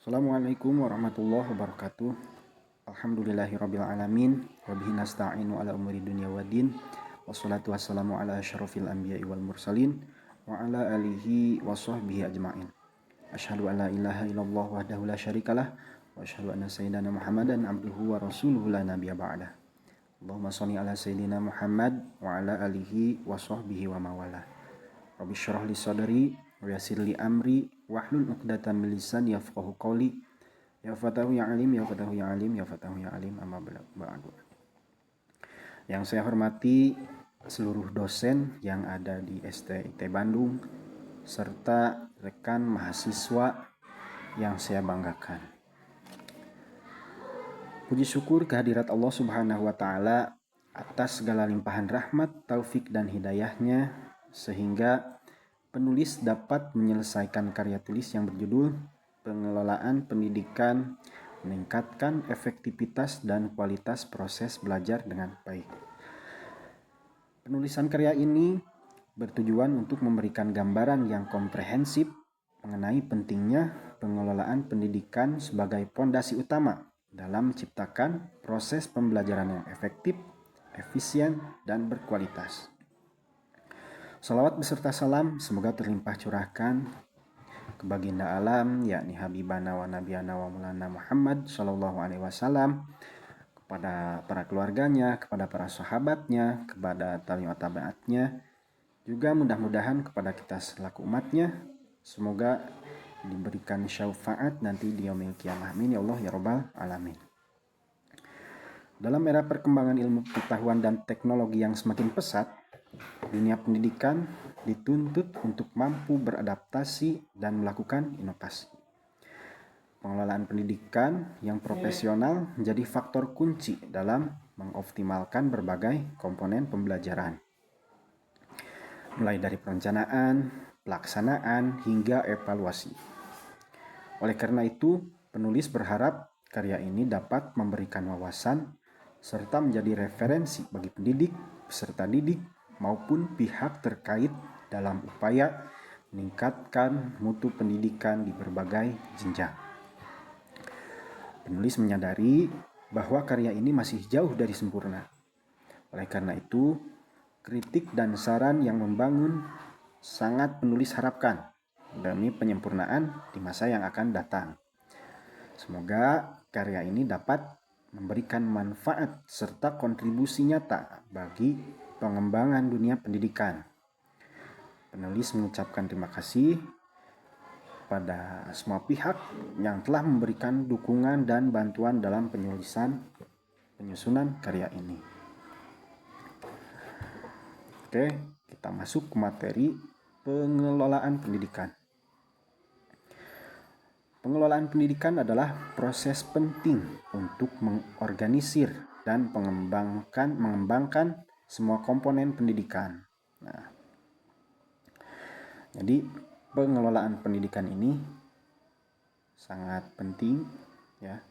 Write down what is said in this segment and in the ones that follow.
Assalamualaikum warahmatullahi wabarakatuh. Alhamdulillahirabbil alamin wa bihi nasta'inu ala umuri dunya waddin. Wassalatu wassalamu ala asyrofil anbiya'i wal mursalin wa ala alihi wa sahbihi ajma'in. Asyhadu an la ilaha illallah wahdahu la syarikalah wa asyhadu anna sayyidana Muhammadan abduhu wa rasuluhu la nabiyya ba'dah. Allahumma shalli ala sayyidina Muhammad wa ala alihi wa sahbihi wa mawalah. Rabbi syrah li sadri wa yassir li amri wahlul 'uqdatam min lisani yafqahu qawli. Ya fatahu ya alim, ya fatahu ya alim, ya fatahu ya alim, amma ba'du. Yang saya hormati seluruh dosen yang ada di STIT Bandung serta rekan mahasiswa yang saya banggakan. Puji syukur kehadirat Allah Subhanahu wa taala atas segala limpahan rahmat, taufik dan hidayahnya sehingga penulis dapat menyelesaikan karya tulis yang berjudul Pengelolaan Pendidikan Meningkatkan Efektivitas dan Kualitas Proses Belajar dengan Baik. Penulisan karya ini bertujuan untuk memberikan gambaran yang komprehensif mengenai pentingnya pengelolaan pendidikan sebagai pondasi utama dalam menciptakan proses pembelajaran yang efektif, efisien, dan berkualitas. Salawat beserta salam semoga terlimpah curahkan ke baginda alam yakni Habibana wa Nabiyana wa Maulana Muhammad sallallahu alaihi wasallam, kepada para keluarganya, kepada para sahabatnya, kepada tabi'atnya, juga mudah-mudahan kepada kita selaku umatnya. Semoga diberikan syafaat nanti di yaumil qiyamah. Amin ya Allah ya rabbal alamin. Dalam era perkembangan ilmu pengetahuan dan teknologi yang semakin pesat, dunia pendidikan dituntut untuk mampu beradaptasi dan melakukan inovasi. Pengelolaan pendidikan yang profesional menjadi faktor kunci dalam mengoptimalkan berbagai komponen pembelajaran, mulai dari perencanaan, pelaksanaan, hingga evaluasi. Oleh karena itu, penulis berharap karya ini dapat memberikan wawasan serta menjadi referensi bagi pendidik, peserta didik, maupun pihak terkait dalam upaya meningkatkan mutu pendidikan di berbagai jenjang. Penulis menyadari bahwa karya ini masih jauh dari sempurna. Oleh karena itu, kritik dan saran yang membangun sangat penulis harapkan demi penyempurnaan di masa yang akan datang. Semoga karya ini dapat memberikan manfaat serta kontribusi nyata bagi pengembangan dunia pendidikan. Penulis mengucapkan terima kasih pada semua pihak yang telah memberikan dukungan dan bantuan dalam penyusunan karya ini. Oke, kita masuk ke materi pengelolaan pendidikan. Pengelolaan pendidikan adalah proses penting untuk mengorganisir dan mengembangkan semua komponen pendidikan. Jadi pengelolaan pendidikan ini sangat penting ya.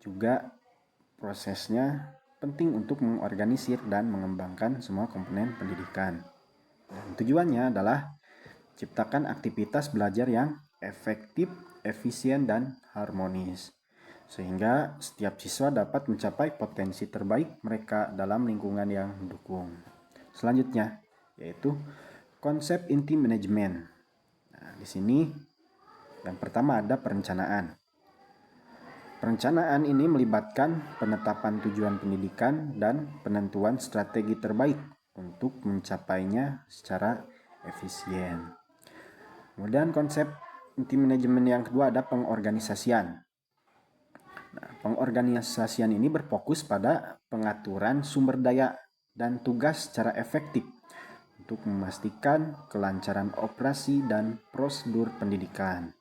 Juga prosesnya penting untuk mengorganisir dan mengembangkan semua komponen pendidikan. Dan tujuannya adalah ciptakan aktivitas belajar yang efektif, efisien, dan harmonis, sehingga setiap siswa dapat mencapai potensi terbaik mereka dalam lingkungan yang mendukung. Selanjutnya, yaitu konsep inti manajemen. Nah, di sini yang pertama ada perencanaan. Perencanaan ini melibatkan penetapan tujuan pendidikan dan penentuan strategi terbaik untuk mencapainya secara efisien. Kemudian konsep inti manajemen yang kedua ada pengorganisasian. Nah, pengorganisasian ini berfokus pada pengaturan sumber daya dan tugas secara efektif untuk memastikan kelancaran operasi dan prosedur pendidikan.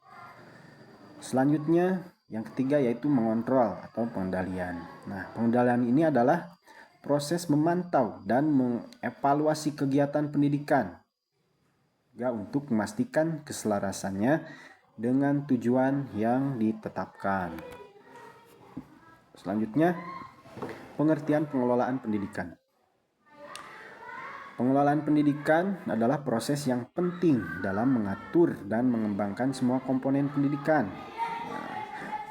Selanjutnya, yang ketiga yaitu mengontrol atau pengendalian. Nah, pengendalian ini adalah proses memantau dan mengevaluasi kegiatan pendidikan juga untuk memastikan keselarasannya dengan tujuan yang ditetapkan. Selanjutnya, pengertian pengelolaan pendidikan. Pengelolaan pendidikan adalah proses yang penting dalam mengatur dan mengembangkan semua komponen pendidikan.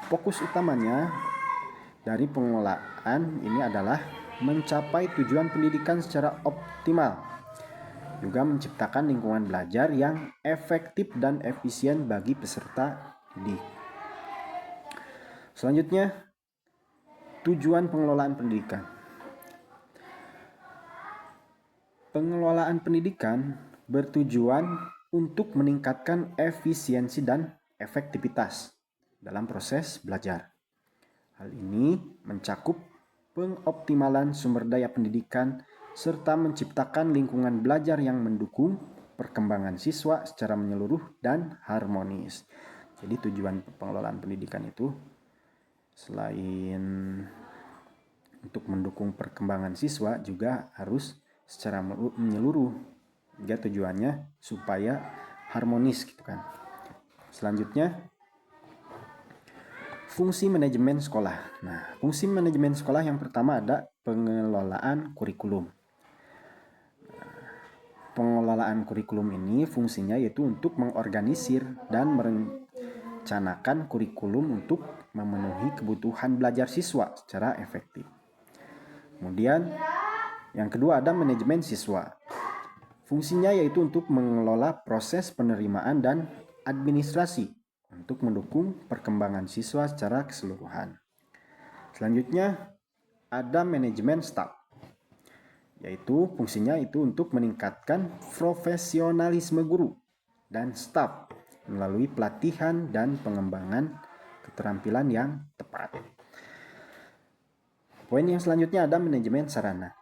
Fokus utamanya dari pengelolaan ini adalah mencapai tujuan pendidikan secara optimal, juga menciptakan lingkungan belajar yang efektif dan efisien bagi peserta didik. Selanjutnya, tujuan pengelolaan pendidikan. Pengelolaan pendidikan bertujuan untuk meningkatkan efisiensi dan efektivitas dalam proses belajar. Hal ini mencakup pengoptimalan sumber daya pendidikan serta menciptakan lingkungan belajar yang mendukung perkembangan siswa secara menyeluruh dan harmonis. Jadi tujuan pengelolaan pendidikan itu selain untuk mendukung perkembangan siswa juga harus secara menyeluruh. Juga tujuannya supaya harmonis gitu kan. Selanjutnya, fungsi manajemen sekolah. Nah, fungsi manajemen sekolah yang pertama ada pengelolaan kurikulum. Pengelolaan kurikulum ini fungsinya yaitu untuk mengorganisir dan merencanakan kurikulum untuk memenuhi kebutuhan belajar siswa secara efektif. Kemudian yang kedua ada manajemen siswa. Fungsinya yaitu untuk mengelola proses penerimaan dan administrasi untuk mendukung perkembangan siswa secara keseluruhan. Selanjutnya ada manajemen staf, yaitu fungsinya itu untuk meningkatkan profesionalisme guru dan staf melalui pelatihan dan pengembangan keterampilan yang tepat. Poin yang selanjutnya ada manajemen sarana.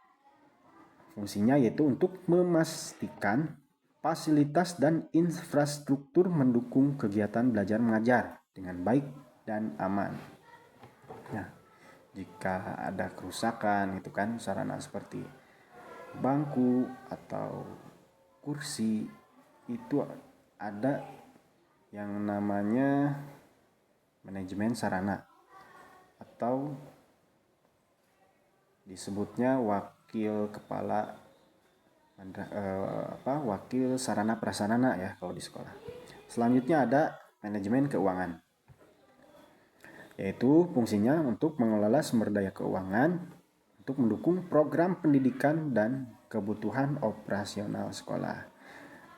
Fungsinya yaitu untuk memastikan fasilitas dan infrastruktur mendukung kegiatan belajar mengajar dengan baik dan aman. Nah, jika ada kerusakan itu kan sarana seperti bangku atau kursi itu ada yang namanya manajemen sarana atau disebutnya wakil sarana prasarana ya kalau di sekolah. Selanjutnya ada manajemen keuangan, yaitu fungsinya untuk mengelola sumber daya keuangan untuk mendukung program pendidikan dan kebutuhan operasional sekolah.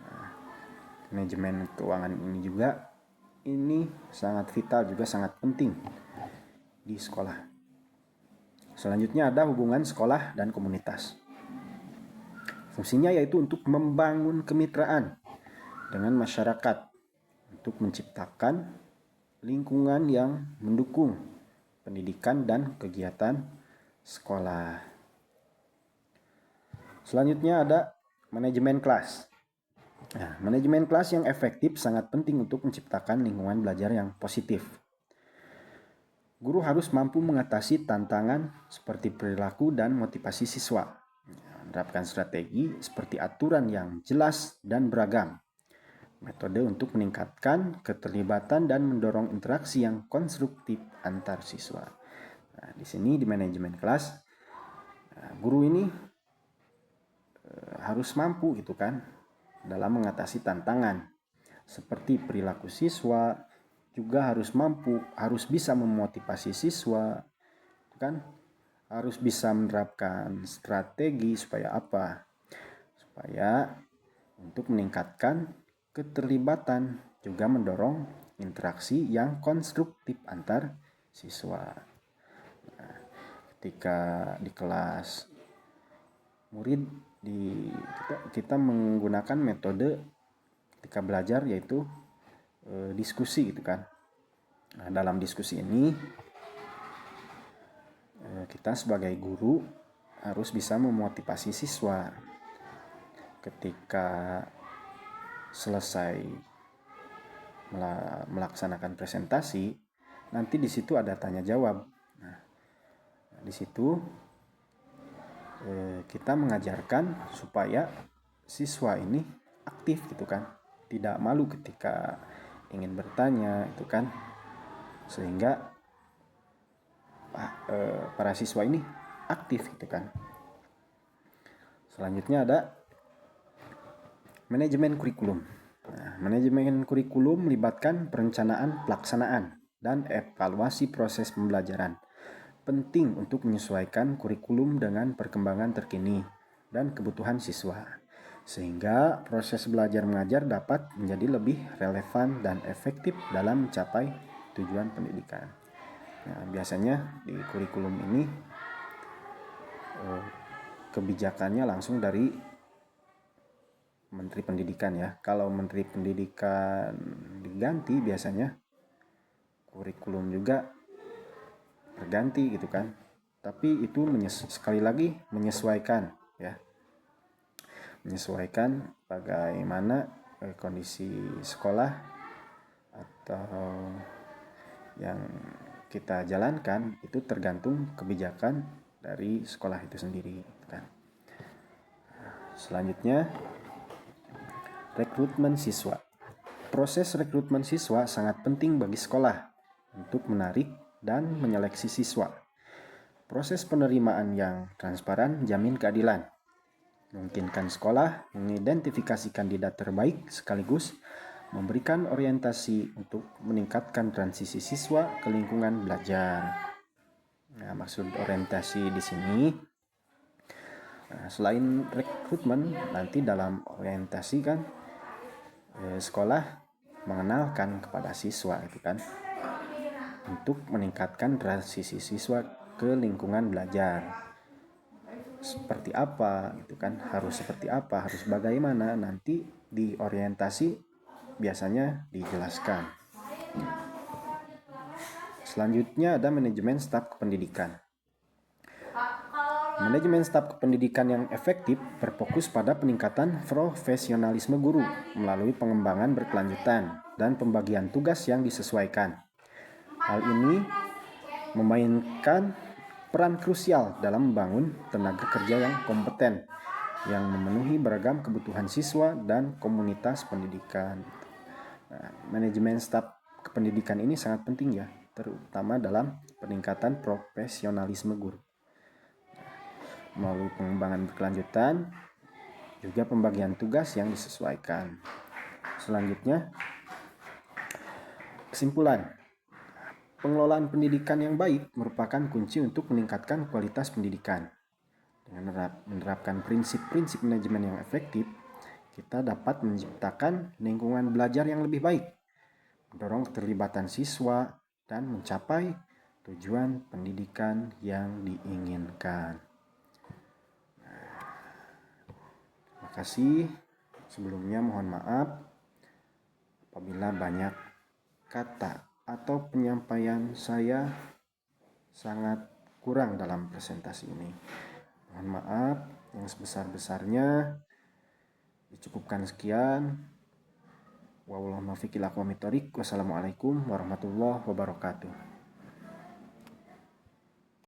Nah, manajemen keuangan ini sangat vital juga sangat penting di sekolah. Selanjutnya ada hubungan sekolah dan komunitas. Fungsinya yaitu untuk membangun kemitraan dengan masyarakat untuk menciptakan lingkungan yang mendukung pendidikan dan kegiatan sekolah. Selanjutnya ada manajemen kelas. Nah, manajemen kelas yang efektif sangat penting untuk menciptakan lingkungan belajar yang positif. Guru harus mampu mengatasi tantangan seperti perilaku dan motivasi siswa. Menerapkan strategi seperti aturan yang jelas dan beragam. Metode untuk meningkatkan keterlibatan dan mendorong interaksi yang konstruktif antar siswa. Nah, di sini di manajemen kelas, guru ini harus mampu gitu kan dalam mengatasi tantangan seperti perilaku siswa, juga harus bisa memotivasi siswa kan, harus bisa menerapkan strategi supaya apa? Supaya untuk meningkatkan keterlibatan, juga mendorong interaksi yang konstruktif antar siswa. Nah, ketika di kelas murid kita menggunakan metode ketika belajar yaitu diskusi gitu kan. Nah, dalam diskusi ini kita sebagai guru harus bisa memotivasi siswa ketika selesai melaksanakan presentasi, nanti di situ ada tanya jawab. Nah, di situ kita mengajarkan supaya siswa ini aktif gitu kan, tidak malu ketika ingin bertanya itu kan, sehingga para siswa ini aktif gitu kan. Selanjutnya ada Manajemen kurikulum. Manajemen kurikulum melibatkan perencanaan, pelaksanaan, dan evaluasi proses pembelajaran. Penting untuk menyesuaikan kurikulum dengan perkembangan terkini dan kebutuhan siswa, sehingga proses belajar mengajar dapat menjadi lebih relevan dan efektif dalam mencapai tujuan pendidikan. Nah, biasanya di kurikulum ini kebijakannya langsung dari Menteri Pendidikan ya. Kalau Menteri Pendidikan diganti biasanya kurikulum juga berganti gitu kan. Tapi itu sekali lagi menyesuaikan ya. Menyesuaikan bagaimana kondisi sekolah atau yang kita jalankan itu tergantung kebijakan dari sekolah itu sendiri kan. Selanjutnya rekrutmen siswa. Proses rekrutmen siswa sangat penting bagi sekolah untuk menarik dan menyeleksi siswa. Proses penerimaan yang transparan jamin keadilan, memungkinkan sekolah mengidentifikasi kandidat terbaik sekaligus memberikan orientasi untuk meningkatkan transisi siswa ke lingkungan belajar. Nah, maksud orientasi di sini, selain rekrutmen, nanti dalam orientasi kan sekolah mengenalkan kepada siswa itu kan untuk meningkatkan transisi siswa ke lingkungan belajar. Seperti apa gitu kan, harus seperti apa, harus bagaimana, nanti di orientasi biasanya dijelaskan. Selanjutnya ada manajemen staf kependidikan. Manajemen staf kependidikan yang efektif berfokus pada peningkatan profesionalisme guru melalui pengembangan berkelanjutan dan pembagian tugas yang disesuaikan. Hal ini memainkan peran krusial dalam membangun tenaga kerja yang kompeten yang memenuhi beragam kebutuhan siswa dan komunitas pendidikan. Nah, manajemen staf kependidikan ini sangat penting ya, terutama dalam peningkatan profesionalisme guru. Melalui pengembangan berkelanjutan, juga pembagian tugas yang disesuaikan. Selanjutnya, kesimpulan. Pengelolaan pendidikan yang baik merupakan kunci untuk meningkatkan kualitas pendidikan. Dengan menerapkan prinsip-prinsip manajemen yang efektif, kita dapat menciptakan lingkungan belajar yang lebih baik, mendorong keterlibatan siswa, dan mencapai tujuan pendidikan yang diinginkan. Terima kasih. Sebelumnya mohon maaf apabila banyak kata atau penyampaian saya sangat kurang dalam presentasi ini. Mohon maaf yang sebesar-besarnya. Dicukupkan sekian. Wassalamualaikum warahmatullahi wabarakatuh.